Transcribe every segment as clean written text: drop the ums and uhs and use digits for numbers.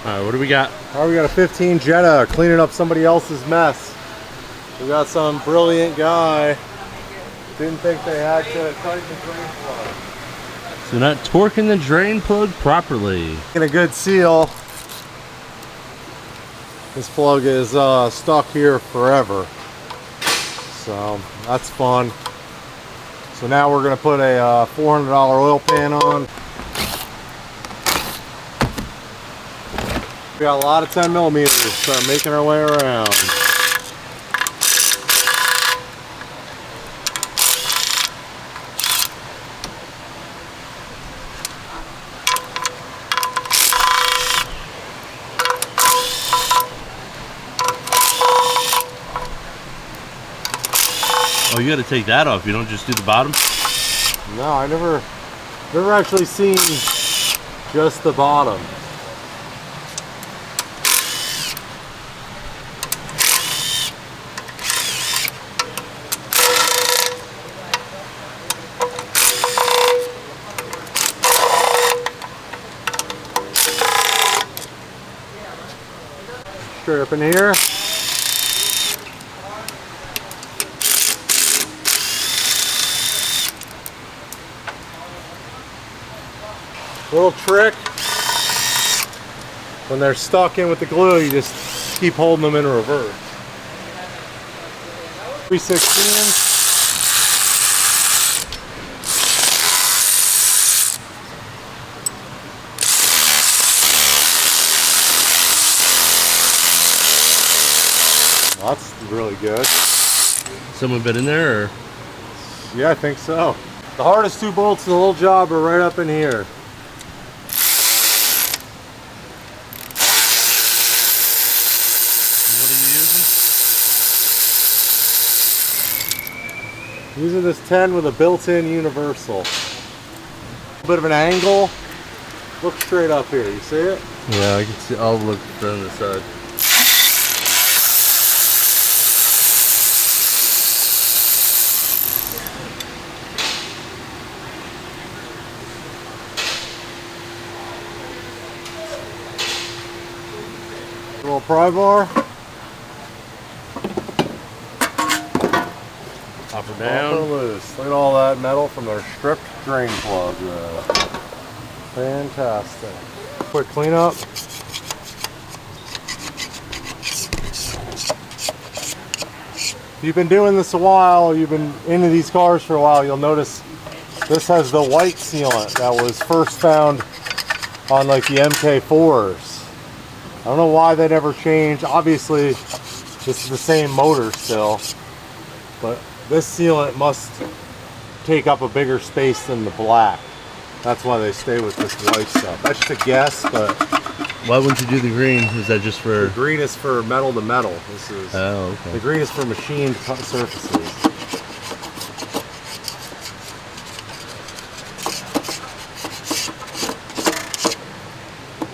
All right, what do we got? All right, we got a 15 Jetta cleaning up somebody else's mess. We got some brilliant guy. Didn't think they had to tighten the drain plug. So not torquing the drain plug properly. Getting a good seal. This plug is stuck here forever. So that's fun. So now we're gonna put a $400 oil pan on. We got a lot of 10 millimeters. Start making our way around. Oh, you got to take that off. You don't just do the bottom? No, I never actually seen just the bottom. Straight up in here. Little trick, when they're stuck in with the glue, you just keep holding them in reverse. 3/16. That's really good. Someone been in there, or? Yeah, I think so. The hardest two bolts in the whole job are right up in here. What are you using? Using this 10 with a built-in universal. A bit of an angle. Look straight up here. You see it? Yeah, I can see. I'll look from the side. A little pry bar. Up or down. Up or loose. Look at all that metal from their stripped drain plug. Fantastic. Quick cleanup. If you've been doing this a while, you've been into these cars for a while, you'll notice this has the white sealant that was first found on like the MK4s. I don't know why they never changed. Obviously, this is the same motor still, but this sealant must take up a bigger space than the black. That's why they stay with this white stuff. That's just a guess, but Why wouldn't you do the green? Is that just for? the green is for metal to metal. This is Okay. the green is for machined surfaces.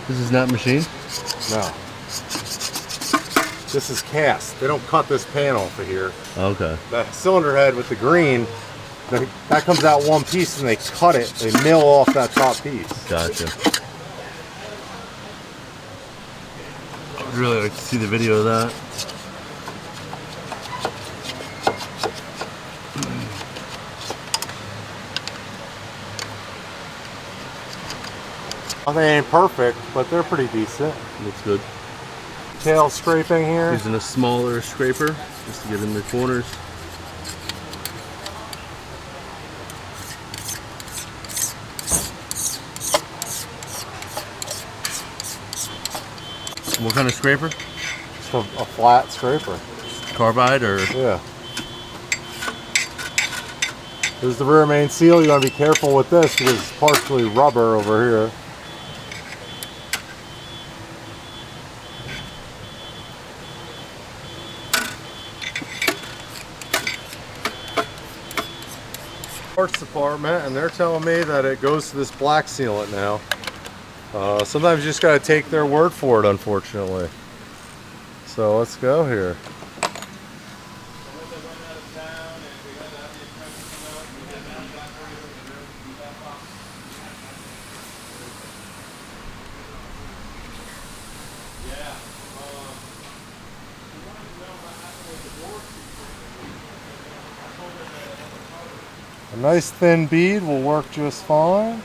This is not machined? No. This is cast. They don't cut this pan off of here. Okay. The cylinder head with the green, that comes out one piece and they cut it. They mill off that top piece. Gotcha. I'd really like to see the video of that. Well, they ain't perfect, but they're pretty decent. Looks good. Tail scraping here. Using a smaller scraper just to get in the corners. What kind of scraper? Just a flat scraper. Carbide or? Yeah. There's the rear main seal. You gotta be careful with this because it's partially rubber over here. Parts department, and they're telling me that it goes to this black sealant now. Sometimes you just gotta take their word for it, unfortunately. So let's go here. A nice thin bead will work just fine.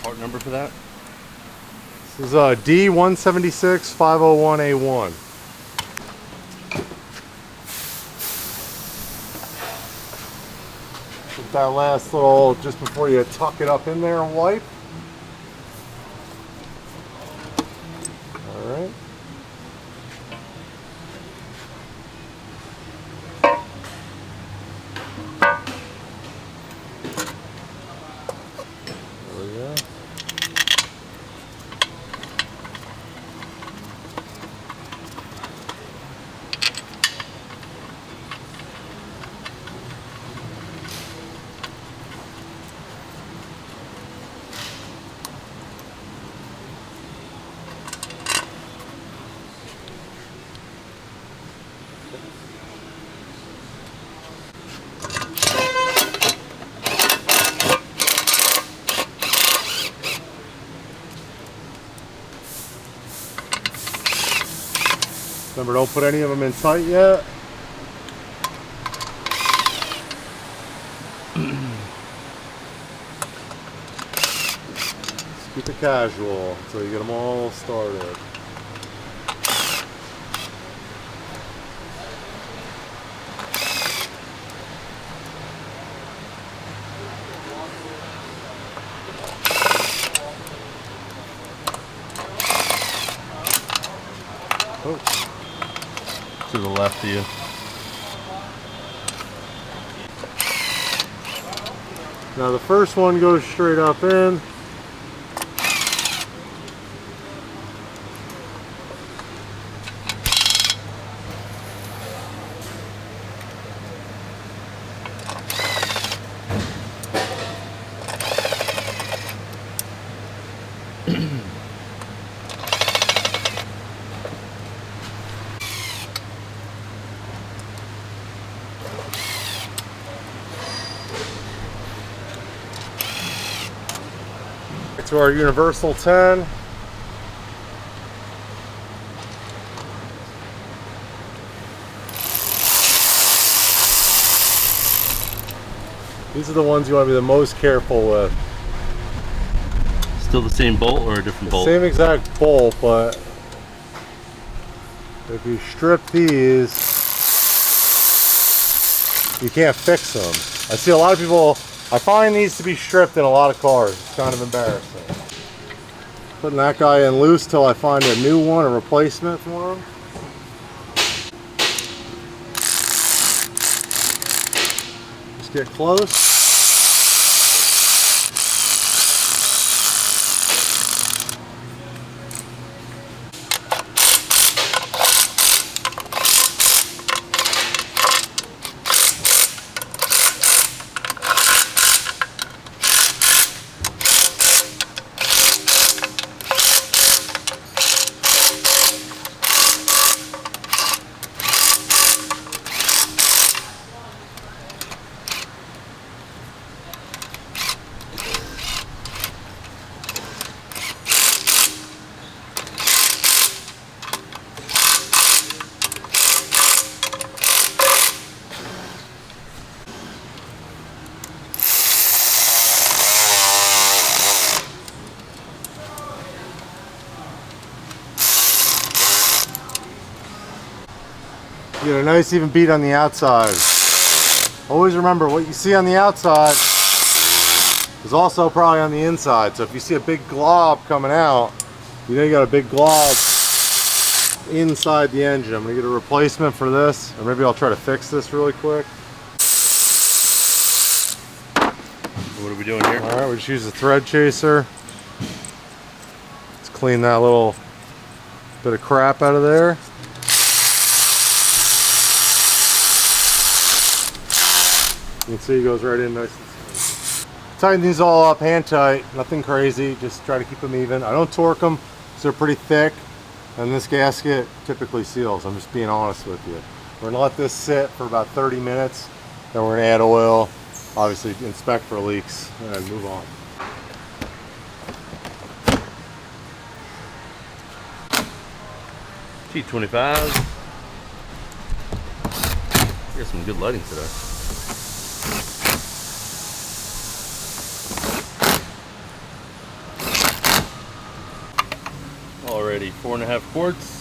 Part number for that? This is D176501A1. With that last little, just before you tuck it up in there and wipe. All right. There we go. Remember, don't put any of them in tight yet. Just keep it casual until you get them all started. Oh. To the left of you. Now the first one goes straight up in. To our universal 10. These are the ones you want to be the most careful with. Still the same bolt or a different bolt? Same exact bolt, but if you strip these, you can't fix them. I see a lot of people, I find these to be stripped in a lot of cars. It's kind of embarrassing. Putting that guy in loose till I find a new one, a replacement for him. Just get close. Get a nice even bead on the outside. Always remember, what you see on the outside is also probably on the inside. So if you see a big glob coming out, you know you got a big glob inside the engine. I'm gonna get a replacement for this, or maybe I'll try to fix this really quick. What are we doing here? All right, we just use a thread chaser. Let's clean that little bit of crap out of there. You can see it goes right in nice and smooth. Tighten these all up hand tight, nothing crazy, just try to keep them even. I don't torque them because they're pretty thick, and this gasket typically seals. I'm just being honest with you. We're gonna let this sit for about 30 minutes, then we're gonna add oil, obviously inspect for leaks, and move on. T25. Here's some good lighting today. Already 4.5 quarts.